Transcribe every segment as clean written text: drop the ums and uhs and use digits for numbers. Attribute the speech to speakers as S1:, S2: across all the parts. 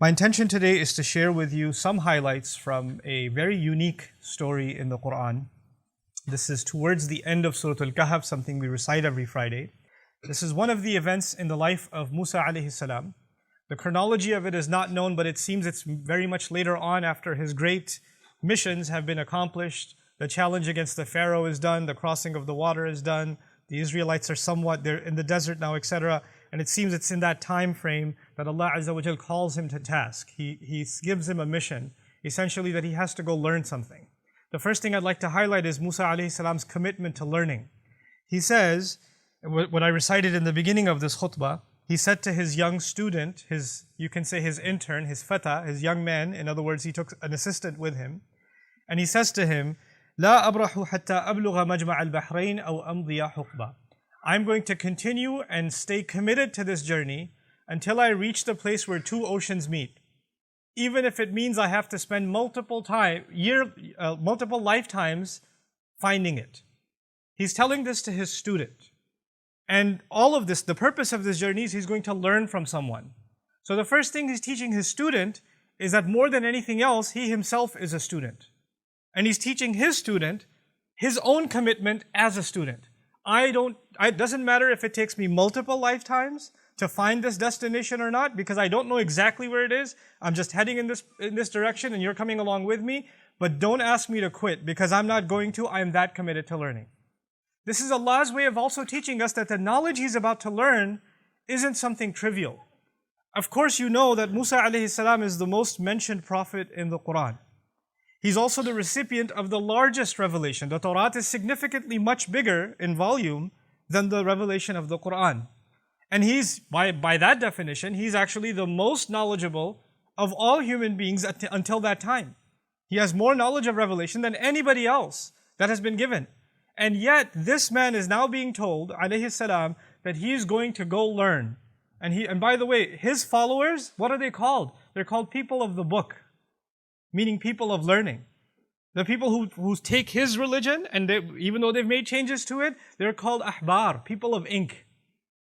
S1: My intention today is to share with you some highlights from a very unique story in the Quran. This is towards the end of Surah Al-Kahf, something we recite every Friday. This is one of the events in the life of Musa alayhi salam. The chronology of it is not known, but it seems it's very much later on after his great missions have been accomplished. The challenge against the Pharaoh is done, the crossing of the water is done, the Israelites are they're in the desert now, etc. And it seems it's in that time frame that Allah Azza wa Jal calls him to task. He gives him a mission, essentially that he has to go learn something. The first thing I'd like to highlight is Musa alayhi salam's commitment to learning. He says, what I recited in the beginning of this khutbah, he said to his young student, you can say his intern, his fata, his young man, in other words, he took an assistant with him, and he says to him, لا أبرح حتى أبلغ مجمع البحرين أو أمضي حقبة. I'm going to continue and stay committed to this journey until I reach the place where two oceans meet. Even if it means I have to spend multiple lifetimes finding it. He's telling this to his student. And all of this, the purpose of this journey is he's going to learn from someone. So the first thing he's teaching his student is that more than anything else, he himself is a student. And he's teaching his student his own commitment as a student. It doesn't matter if it takes me multiple lifetimes to find this destination or not, because I don't know exactly where it is. I'm just heading in this direction and you're coming along with me. But don't ask me to quit, because I'm not going to. I am that committed to learning. This is Allah's way of also teaching us that the knowledge He's about to learn isn't something trivial. Of course, you know that Musa alayhi salam is the most mentioned prophet in the Quran. He's also the recipient of the largest revelation. The Torah is significantly much bigger in volume than the revelation of the Quran. And he's, by that definition, he's actually the most knowledgeable of all human beings until that time. He has more knowledge of revelation than anybody else that has been given. And yet, this man is now being told, alayhi salam, that he is going to go learn. And by the way, his followers, what are they called? They're called people of the book, meaning people of learning. The people who take his religion, and even though they've made changes to it, they're called ahbar, people of ink.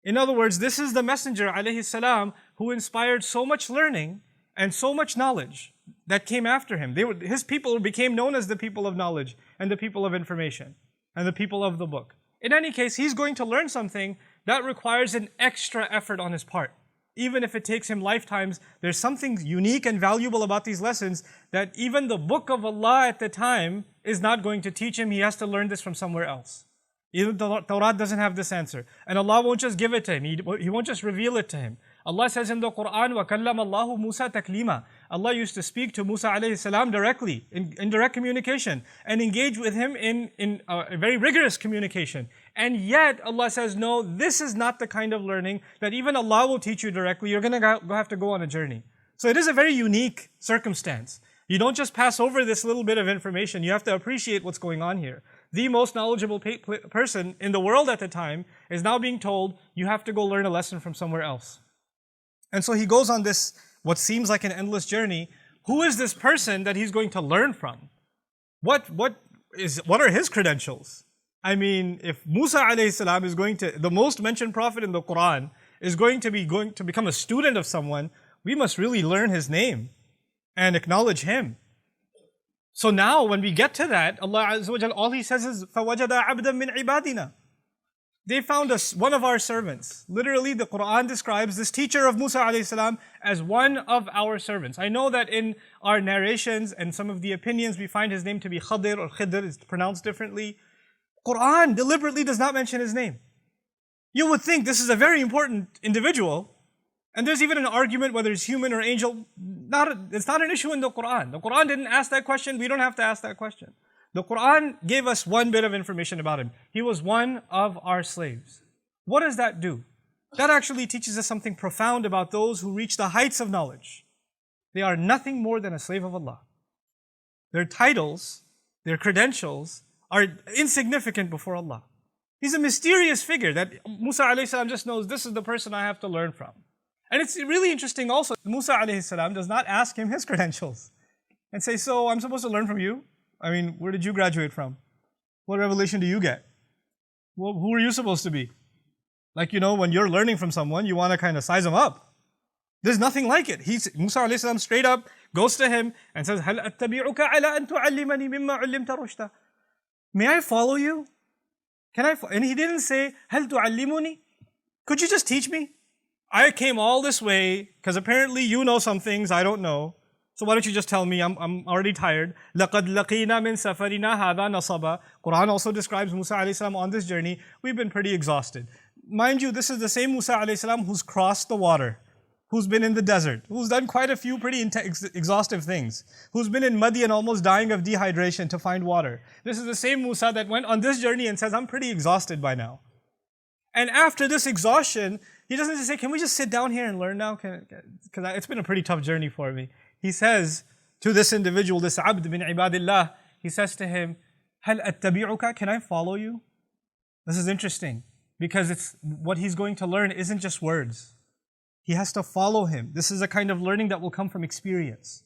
S1: In other words, this is the messenger, alayhi salam, who inspired so much learning and so much knowledge that came after him. His people became known as the people of knowledge and the people of information and the people of the book. In any case, he's going to learn something that requires an extra effort on his part. Even if it takes him lifetimes, there's something unique and valuable about these lessons that even the book of Allah at the time is not going to teach him. He has to learn this from somewhere else. Even the Torah doesn't have this answer. And Allah won't just give it to him. He won't just reveal it to him. Allah says in the Quran, وَكَلَّمَ اللَّهُ مُوسَى تَكْلِيمًا. Allah used to speak to Musa alayhi salam directly, in direct communication, and engage with him in a very rigorous communication. And yet, Allah says, no, this is not the kind of learning that even Allah will teach you directly. You're going to have to go on a journey. So it is a very unique circumstance. You don't just pass over this little bit of information. You have to appreciate what's going on here. The most knowledgeable person in the world at the time is now being told, you have to go learn a lesson from somewhere else. And so he goes on this, what seems like an endless journey. Who is this person that he's going to learn from? What are his credentials? I mean, if Musa alayhi salam is the most mentioned prophet in the Quran, is going to become a student of someone, we must really learn his name and acknowledge him. So now when we get to that, Allah Azza wa Jal, all He says is, فَوَجَدَ عَبْدًا مِنْ عِبَادِنَا. They found one of our servants. Literally, the Quran describes this teacher of Musa alayhi salam as one of our servants. I know that in our narrations and some of the opinions, we find his name to be Khadir or Khidr, it's pronounced differently. Quran deliberately does not mention his name. You would think this is a very important individual, and there's even an argument whether it's human or angel. It's not an issue in the Quran. The Quran didn't ask that question. We don't have to ask that question. The Quran gave us one bit of information about him. He was one of our slaves. What does that do? That actually teaches us something profound about those who reach the heights of knowledge. They are nothing more than a slave of Allah. Their titles, their credentials are insignificant before Allah. He's a mysterious figure that Musa alayhi salam just knows, this is the person I have to learn from. And it's really interesting also, Musa alayhi salam does not ask him his credentials and say, so I'm supposed to learn from you? I mean, where did you graduate from? What revelation do you get? Well, who are you supposed to be? Like, when you're learning from someone, you want to kind of size them up. There's nothing like it. Musa alayhi salam straight up goes to him and says, هَلْ أَتَّبِعُكَ عَلَىٰ أَن تُعَلِّمَنِي مِمَّا عُلِّمْتَ رُشْدًا. May I follow you? And he didn't say, هَلْ تُعَلِّمُنِي? Could you just teach me? I came all this way because apparently you know some things I don't know. So why don't you just tell me? I'm already tired. لَقَدْ لَقِينَا مِن سَفَرِنَا هَذَا نَصَبًا. Quran also describes Musa alayhi salam on this journey. We've been pretty exhausted. Mind you, this is the same Musa alayhi salam who's crossed the water, who's been in the desert, who's done quite a few pretty exhaustive things, who's been in Madi and almost dying of dehydration to find water. This is the same Musa that went on this journey and says, I'm pretty exhausted by now. And after this exhaustion, he doesn't just say, can we just sit down here and learn now? Because it's been a pretty tough journey for me. He says to this individual, this abd bin ibadillah, he says to him, هَلْ أَتَّبِعُكَ? Can I follow you? This is interesting because what he's going to learn isn't just words. He has to follow him. This is a kind of learning that will come from experience.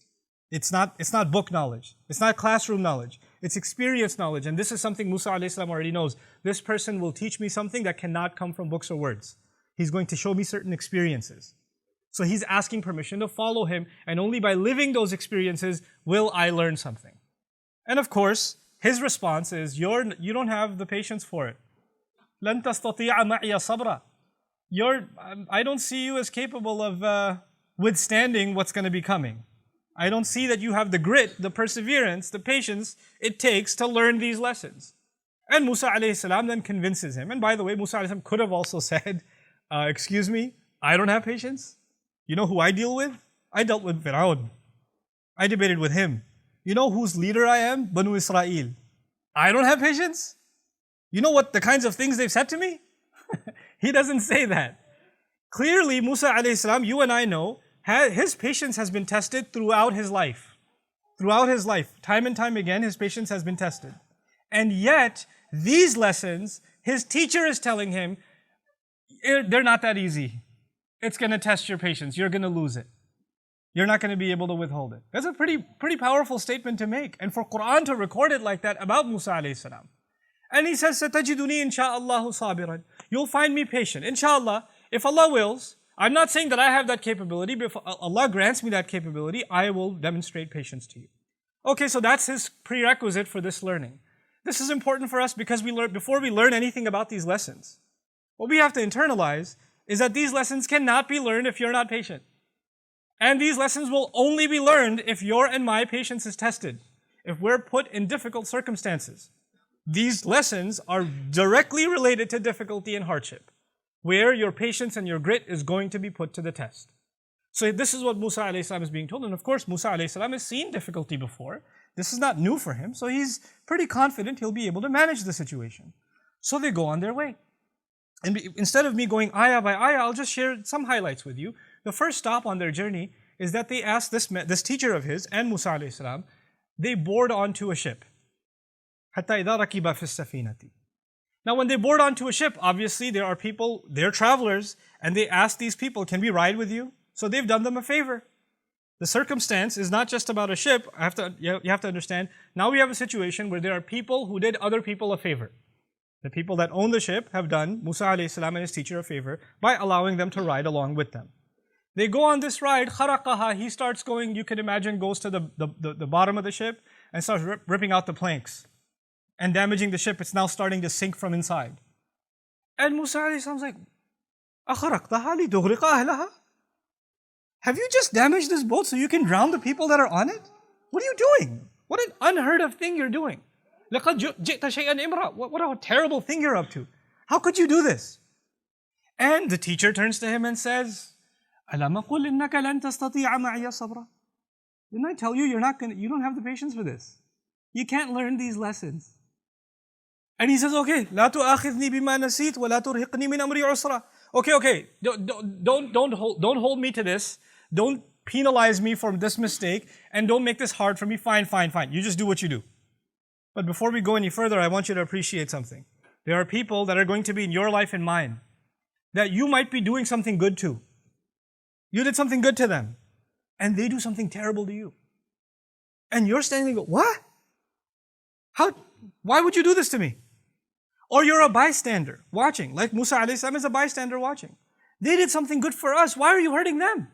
S1: It's not book knowledge. It's not classroom knowledge. It's experience knowledge. And this is something Musa alayhi salam already knows. This person will teach me something that cannot come from books or words. He's going to show me certain experiences. So he's asking permission to follow him, and only by living those experiences will I learn something. And of course, his response is, you don't have the patience for it. لَن تَسْتَطِيعَ مَعِيَ صَبْرًا. I don't see you as capable of withstanding what's going to be coming. I don't see that you have the grit, the perseverance, the patience it takes to learn these lessons. And Musa alayhi salam then convinces him. And by the way, Musa alayhi salam could have also said, excuse me, I don't have patience. You know who I deal with? I dealt with Fir'aun. I debated with him. You know whose leader I am? Banu Israel. I don't have patience? You know what the kinds of things they've said to me? He doesn't say that. Clearly, Musa alayhi salam, you and I know, his patience has been tested throughout his life. Throughout his life, time and time again, his patience has been tested. And yet, these lessons, his teacher is telling him, they're not that easy. It's going to test your patience. You're going to lose it. You're not going to be able to withhold it. That's a pretty powerful statement to make. And for Quran to record it like that about Musa alayhi salam. And he says, سَتَجِدُنِي إِنْ شَاءَ اللَّهُ صَابِرًا. You'll find me patient. Inshallah, if Allah wills, I'm not saying that I have that capability, but if Allah grants me that capability, I will demonstrate patience to you. Okay, so that's his prerequisite for this learning. This is important for us because before we learn anything about these lessons, what we have to internalize is that these lessons cannot be learned if you're not patient. And these lessons will only be learned if your and my patience is tested, if we're put in difficult circumstances. These lessons are directly related to difficulty and hardship, where your patience and your grit is going to be put to the test. So this is what Musa alayhi salam is being told. And of course, Musa alayhi salam has seen difficulty before. This is not new for him. So he's pretty confident he'll be able to manage the situation. So they go on their way. And instead of me going ayah by ayah, I'll just share some highlights with you. The first stop on their journey is that they asked this teacher of his and Musa alayhi salam, they board onto a ship. حَتَّى إِذَا رَكِبَ فِي السَّفِينَةِ. Now when they board onto a ship, obviously there are people, they're travelers, and they ask these people, can we ride with you? So they've done them a favor. The circumstance is not just about a ship. You have to understand, now we have a situation where there are people who did other people a favor. The people that own the ship have done Musa alayhi salam and his teacher a favor by allowing them to ride along with them. They go on this ride, خَرَقَهَا, he starts going, you can imagine, goes to the bottom of the ship and starts ripping out the planks and damaging the ship. It's now starting to sink from inside. And Musa alayhi salam is like, أَخَرَقْتَهَا لِتُغْرِقَ أَهْلَهَا? Have you just damaged this boat so you can drown the people that are on it? What are you doing? What an unheard of thing you're doing. لَقَدْ جِئْتَ شَيْئًا إِمْرًا. What a terrible thing you're up to. How could you do this? And the teacher turns to him and says, أَلَمْ أَقُلْ إِنَّكَ لَن تَسْتَطِيعَ مَعِيَ صَبْرًا. Didn't I tell you you don't have the patience for this? You can't learn these lessons. And he says, okay, لَا تُؤَاخِذْنِي بِمَا نَسِيتْ وَلَا تُرْهِقْنِي مِنْ أَمْرِي عُسْرًا. Okay, don't hold me to this. Don't penalize me for this mistake, and don't make this hard for me. Fine. You just do what you do. But before we go any further, I want you to appreciate something. There are people that are going to be in your life and mine that you might be doing something good to. You did something good to them, and they do something terrible to you. And you're standing there, what? Why would you do this to me? Or you're a bystander watching, like Musa alayhi salam is a bystander watching. They did something good for us. Why are you hurting them?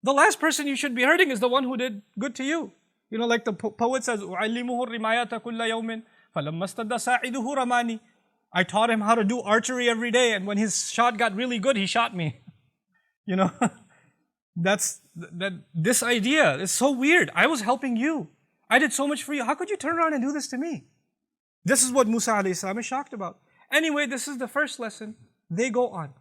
S1: The last person you should be hurting is the one who did good to you. You know, like the poet says, أُعَلِّمُهُ الرِّمَايَةَ كُلَّ يَوْمٍ فَلَمَّا اسْتَدَّ سَاعِدُهُ رَمَانِي. I taught him how to do archery every day, and when his shot got really good, he shot me. You know, this idea is so weird. I was helping you. I did so much for you. How could you turn around and do this to me? This is what Musa alayhi salam is shocked about. Anyway, this is the first lesson. They go on.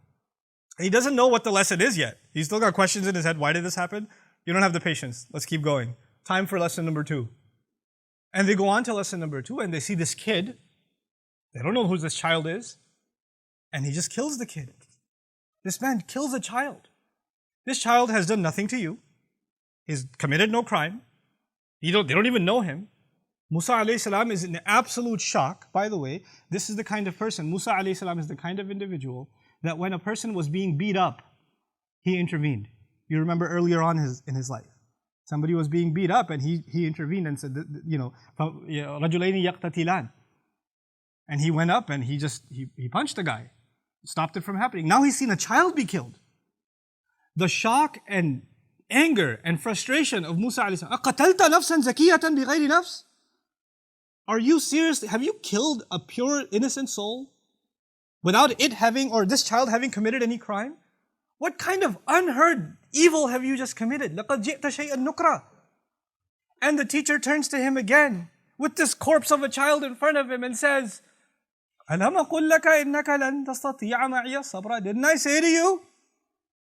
S1: He doesn't know what the lesson is yet. He's still got questions in his head. Why did this happen? You don't have the patience. Let's keep going. Time for lesson number 2. And they go on to lesson number 2, and they see this kid. They don't know who this child is. And he just kills the kid. This man kills a child. This child has done nothing to you. He's committed no crime. They don't even know him. Musa alayhi salam is in absolute shock. By the way, this is the kind of person, Musa alayhi salam is the kind of individual that when a person was being beat up, he intervened. You remember earlier on in his life. Somebody was being beat up and he intervened and said, رَجُلَيْنِ يَقْتَتِلَانِ. And he went up and he punched the guy. Stopped it from happening. Now he's seen a child be killed. The shock and anger and frustration of Musa alayhi salam. أَقَتَلْتَ نَفْسًا زَكِيَّةً بِغَيْرِ نَفْسٍ. Are you serious? Have you killed a pure, innocent soul without it having, or this child having committed any crime? What kind of unheard evil have you just committed? لَقَدْ جِئْتَ شَيْئًا نُكْرًا. And the teacher turns to him again with this corpse of a child in front of him and says, أَلَمْ أَقُلْ لَكَ إِنَّكَ لَن تَسْتَطِيعَ مَعِيَ الصَّبْرَ. Didn't I say to you,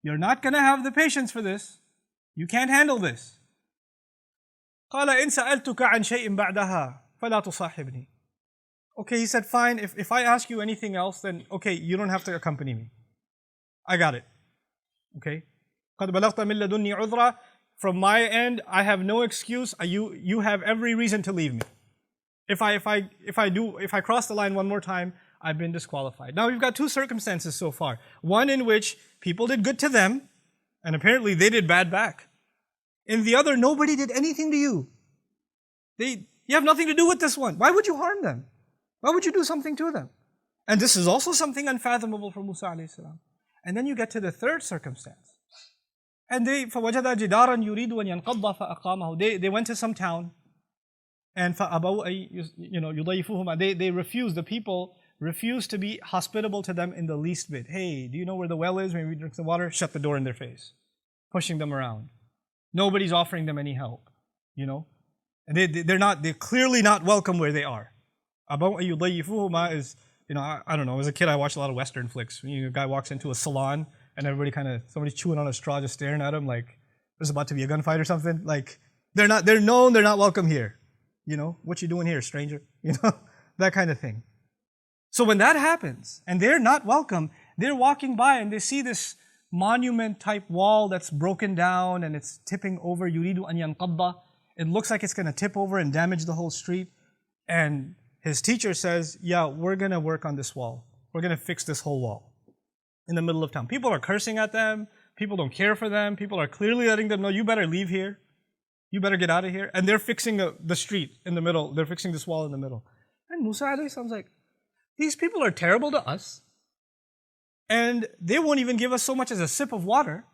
S1: you're not going to have the patience for this. You can't handle this. قَالَ إِن سَأَلْتُكَ عَنْ شَيْءٍ بَعْدَهَا فَلَا تُصَاحِبْنِي. Okay, he said, fine, if I ask you anything else, then okay, you don't have to accompany me. I got it. Okay? قَدْ بَلَغْتَ مِن لَدُنِّي عُذْرًا. From my end, I have no excuse. You have every reason to leave me. If I cross the line one more time, I've been disqualified. Now we've got 2 circumstances so far. One in which people did good to them, and apparently they did bad back. In the other, nobody did anything to you. You have nothing to do with this one. Why would you harm them? Why would you do something to them? And this is also something unfathomable for Musa alayhi salam. And then you get to the third circumstance. And فَوَجَدَ جِدَارًا يُرِيدُ أَن يَنْقَضَّ فَأَقَامَهُ. They went to some town, and فَأَبَوْا يُضَيِّفُوهُمَا. They refused, the people refused to be hospitable to them in the least bit. Hey, do you know where the well is? Maybe we drink some water? Shut the door in their face. Pushing them around. Nobody's offering them any help. You know? And they're clearly not welcome where they are. أَبَوْا يُضَيِّفُوهُمَا is, I don't know, as a kid I watched a lot of Western flicks. A guy walks into a salon and everybody somebody's chewing on a straw just staring at him like there's about to be a gunfight or something. Like, they're not welcome here. What you doing here, stranger? That kind of thing. So when that happens and they're not welcome, they're walking by and they see this monument type wall that's broken down and it's tipping over. يُرِيدُ أَن يَنْقَضَّ. It looks like it's going to tip over and damage the whole street. And his teacher says, yeah, we're going to work on this wall. We're going to fix this whole wall in the middle of town. People are cursing at them. People don't care for them. People are clearly letting them know, you better leave here. You better get out of here. And they're fixing the street in the middle. They're fixing this wall in the middle. And Musa alayhi salam's like, these people are terrible to us. And they won't even give us so much as a sip of water.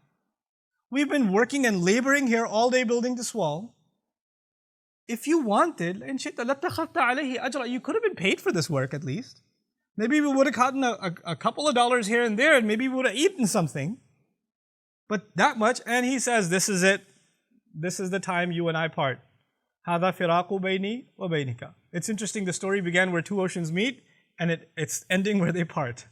S1: We've been working and laboring here all day building this wall. If you wanted, you could have been paid for this work at least. Maybe we would have gotten a couple of dollars here and there, and maybe we would have eaten something. But that much, and he says, this is it. This is the time you and I part. هَذَا فِرَاقُ بَيْنِي وَبَيْنِكَ. It's interesting, the story began where 2 oceans meet, and it's ending where they part.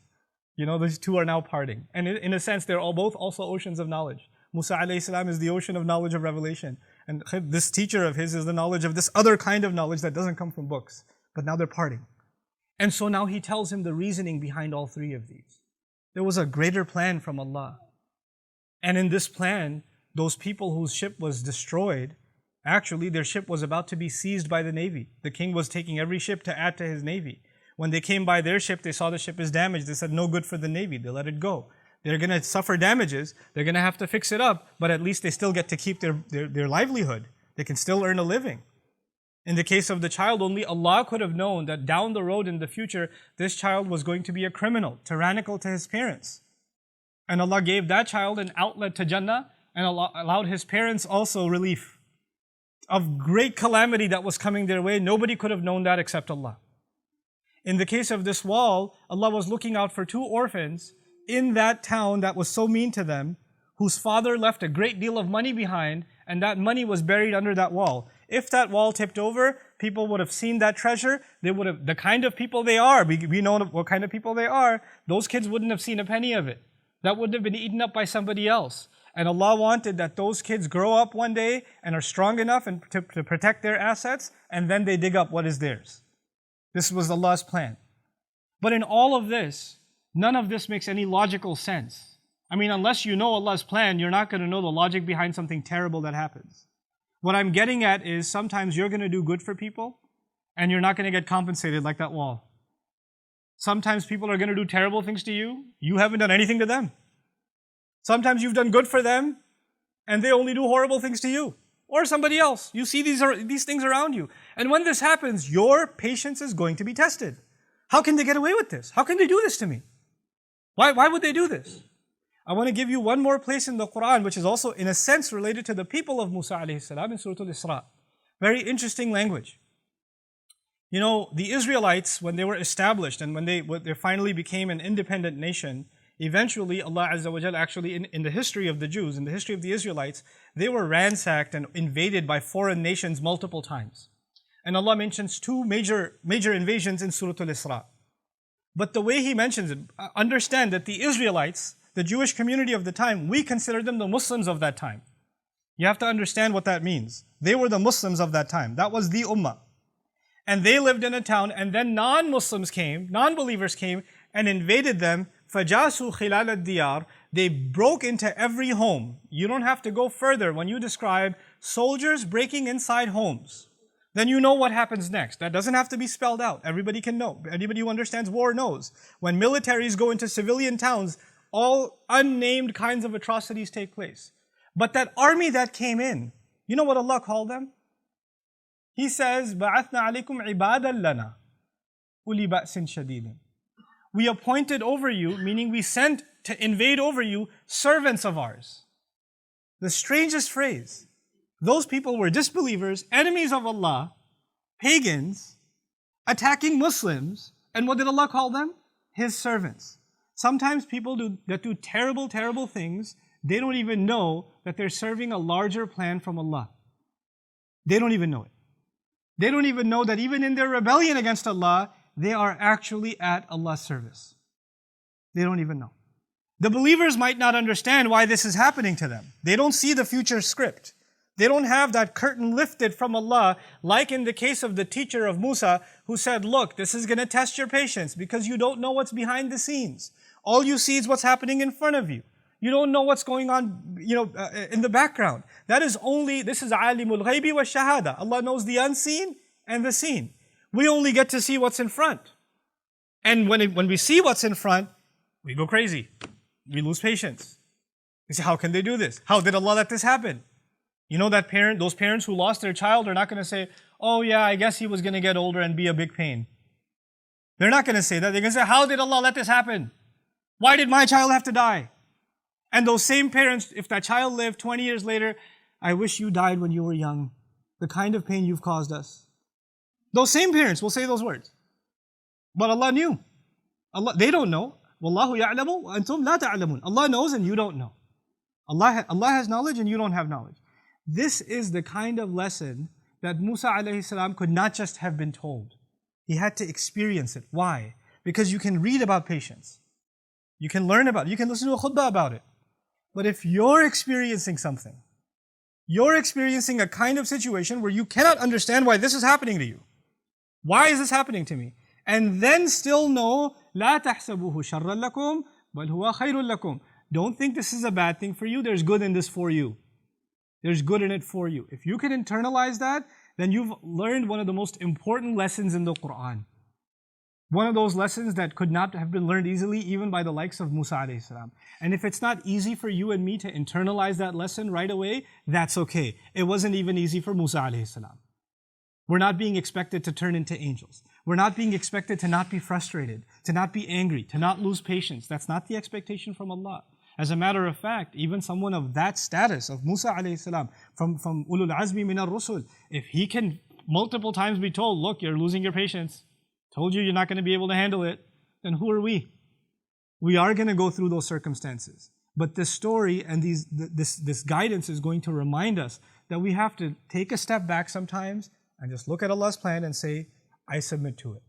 S1: These 2 are now parting. And in a sense, they're both also oceans of knowledge. Musa alayhi salam is the ocean of knowledge of revelation. And this teacher of his is the knowledge of this other kind of knowledge that doesn't come from books. But now they're parting. And so now he tells him the reasoning behind all 3 of these. There was a greater plan from Allah. And in this plan, those people whose ship was destroyed, actually their ship was about to be seized by the navy. The king was taking every ship to add to his navy. When they came by their ship, they saw the ship is damaged. They said, no good for the navy. They let it go. They're going to suffer damages. They're going to have to fix it up, but at least they still get to keep their livelihood. They can still earn a living. In the case of the child, only Allah could have known that down the road in the future, this child was going to be a criminal, tyrannical to his parents. And Allah gave that child an outlet to Jannah, and allowed his parents also relief of great calamity that was coming their way. Nobody could have known that except Allah. In the case of this wall, Allah was looking out for 2 orphans in that town that was so mean to them, whose father left a great deal of money behind, and that money was buried under that wall. If that wall tipped over, people would have seen that treasure. They would have, the kind of people they are, we know what kind of people they are, those kids wouldn't have seen a penny of it. That would have been eaten up by somebody else. And Allah wanted that those kids grow up one day and are strong enough to protect their assets, and then they dig up what is theirs. This was Allah's plan. But in all of this, none of this makes any logical sense. I mean, unless you know Allah's plan, you're not going to know the logic behind something terrible that happens. What I'm getting at is sometimes you're going to do good for people and you're not going to get compensated like that wall. Sometimes people are going to do terrible things to you. You haven't done anything to them. Sometimes you've done good for them and they only do horrible things to you or somebody else. You see these things around you. And when this happens, your patience is going to be tested. How can they get away with this? How can they do this to me? Why would they do this? I want to give you one more place in the Quran, which is also in a sense related to the people of Musa alayhi salam in Surah Al-Isra. Very interesting language. You know, the Israelites, when they were established and when they finally became an independent nation, eventually Allah Azza wa Jal actually in the history of the Jews, in the history of the Israelites, they were ransacked and invaded by foreign nations multiple times. And Allah mentions 2 major invasions in Surah Al-Isra. But the way He mentions it, understand that the Israelites, the Jewish community of the time, we consider them the Muslims of that time. You have to understand what that means. They were the Muslims of that time. That was the Ummah. And they lived in a town, and then non-Muslims came, non-believers came and invaded them. فَجَاسُوا خِلَالَ الدِّيَارِ. They broke into every home. You don't have to go further. When you describe soldiers breaking inside homes, then you know what happens next. That doesn't have to be spelled out. Everybody can know. Anybody who understands war knows. When militaries go into civilian towns, all unnamed kinds of atrocities take place. But that army that came in, you know what Allah called them? He says, بَعَثْنَا عَلَيْكُمْ عِبَادًا لَنَا أُولِي بَأْسٍ شَدِيدٍ. We appointed over you, meaning we sent to invade over you, servants of ours. The strangest phrase. Those people were disbelievers, enemies of Allah, pagans, attacking Muslims, and what did Allah call them? His servants. Sometimes people that do terrible, terrible things, they don't even know that they're serving a larger plan from Allah. They don't even know it. They don't even know that even in their rebellion against Allah, they are actually at Allah's service. They don't even know. The believers might not understand why this is happening to them. They don't see the future script. They don't have that curtain lifted from Allah, like in the case of the teacher of Musa, who said, look, this is going to test your patience because you don't know what's behind the scenes. All you see is what's happening in front of you. You don't know what's going on, in the background. This is alimul ghaybi wa shahada. Allah knows the unseen and the seen. We only get to see what's in front. And when we see what's in front, we go crazy. We lose patience. We say, how can they do this? How did Allah let this happen? You know those parents who lost their child are not going to say, oh yeah, I guess he was going to get older and be a big pain. They're not going to say that. They're going to say, how did Allah let this happen? Why did my child have to die? And those same parents, if that child lived 20 years later, I wish you died when you were young. The kind of pain you've caused us. Those same parents will say those words. But Allah knew. They don't know. Wallahu ya'lamu wa antum la ta'lamun. Allah knows and you don't know. Allah has knowledge and you don't have knowledge. This is the kind of lesson that Musa alayhi salam could not just have been told. He had to experience it. Why? Because you can read about patience. You can learn about it. You can listen to a khutbah about it. But if you're experiencing something, you're experiencing a kind of situation where you cannot understand why this is happening to you. Why is this happening to me? And then still know, لا تحسبوه شرا لكم بل هو خير لكم. Don't think this is a bad thing for you. There's good in this for you. There's good in it for you. If you can internalize that, then you've learned one of the most important lessons in the Quran. One of those lessons that could not have been learned easily even by the likes of Musa alayhi salam. And if it's not easy for you and me to internalize that lesson right away, that's okay. It wasn't even easy for Musa alayhi salam. We're not being expected to turn into angels. We're not being expected to not be frustrated, to not be angry, to not lose patience. That's not the expectation from Allah. As a matter of fact, even someone of that status, of Musa alayhi salam, from ulul azmi min ar-rusul, if he can multiple times be told, look, you're losing your patience, told you you're not going to be able to handle it, then who are we? We are going to go through those circumstances. But this story and this guidance is going to remind us that we have to take a step back sometimes and just look at Allah's plan and say, I submit to it.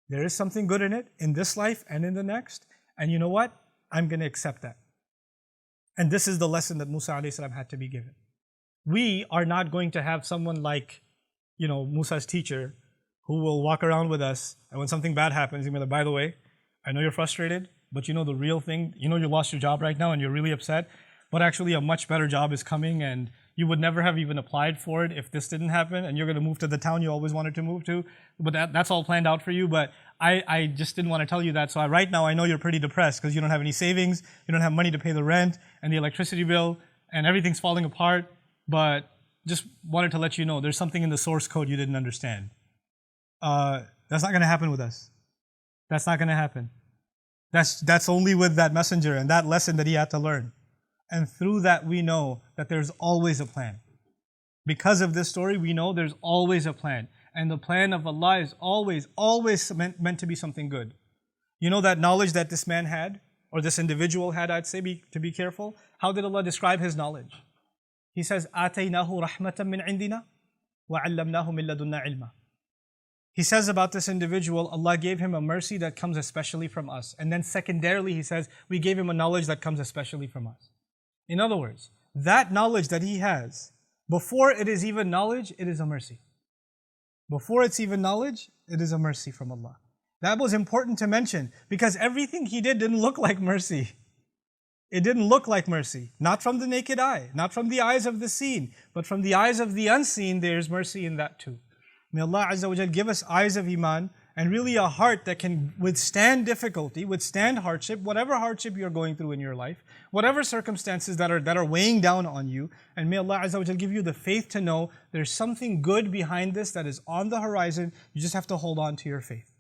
S1: There is something good in it, in this life and in the next. And you know what? I'm going to accept that. And this is the lesson that Musa alayhi salam had to be given. We are not going to have someone like, Musa's teacher who will walk around with us, and when something bad happens, he'll be like, by the way, I know you're frustrated, but you know the real thing, you lost your job right now and you're really upset, but actually a much better job is coming and you would never have even applied for it if this didn't happen, and you're going to move to the town you always wanted to move to, but that's all planned out for you, but I just didn't want to tell you that, so right now I know you're pretty depressed because you don't have any savings, you don't have money to pay the rent and the electricity bill, and everything's falling apart, but just wanted to let you know there's something in the source code you didn't understand. That's not going to happen with us. That's not going to happen. That's only with that messenger and that lesson that he had to learn. And through that we know that there's always a plan. Because of this story, we know there's always a plan. And the plan of Allah is always meant to be something good. You know that knowledge that this man had, or this individual had, I'd say, to be careful. How did Allah describe his knowledge? He says, آتَيْنَاهُ رَحْمَةً مِّنْ عِنْدِنَا وَعَلَّمْنَاهُ مِن لَدُنَّا عِلْمًا. He says about this individual, Allah gave him a mercy that comes especially from us. And then secondarily, he says, we gave him a knowledge that comes especially from us. In other words, that knowledge that he has, before it is even knowledge, it is a mercy. Before it's even knowledge, it is a mercy from Allah. That was important to mention because everything he did didn't look like mercy. It didn't look like mercy. Not from the naked eye, not from the eyes of the seen, but from the eyes of the unseen, there's mercy in that too. May Allah Azza wa Jal give us eyes of Iman and really a heart that can withstand difficulty, withstand hardship, whatever hardship you're going through in your life, whatever circumstances that are weighing down on you. And may Allah Azza wa Jal give you the faith to know there's something good behind this that is on the horizon. You just have to hold on to your faith.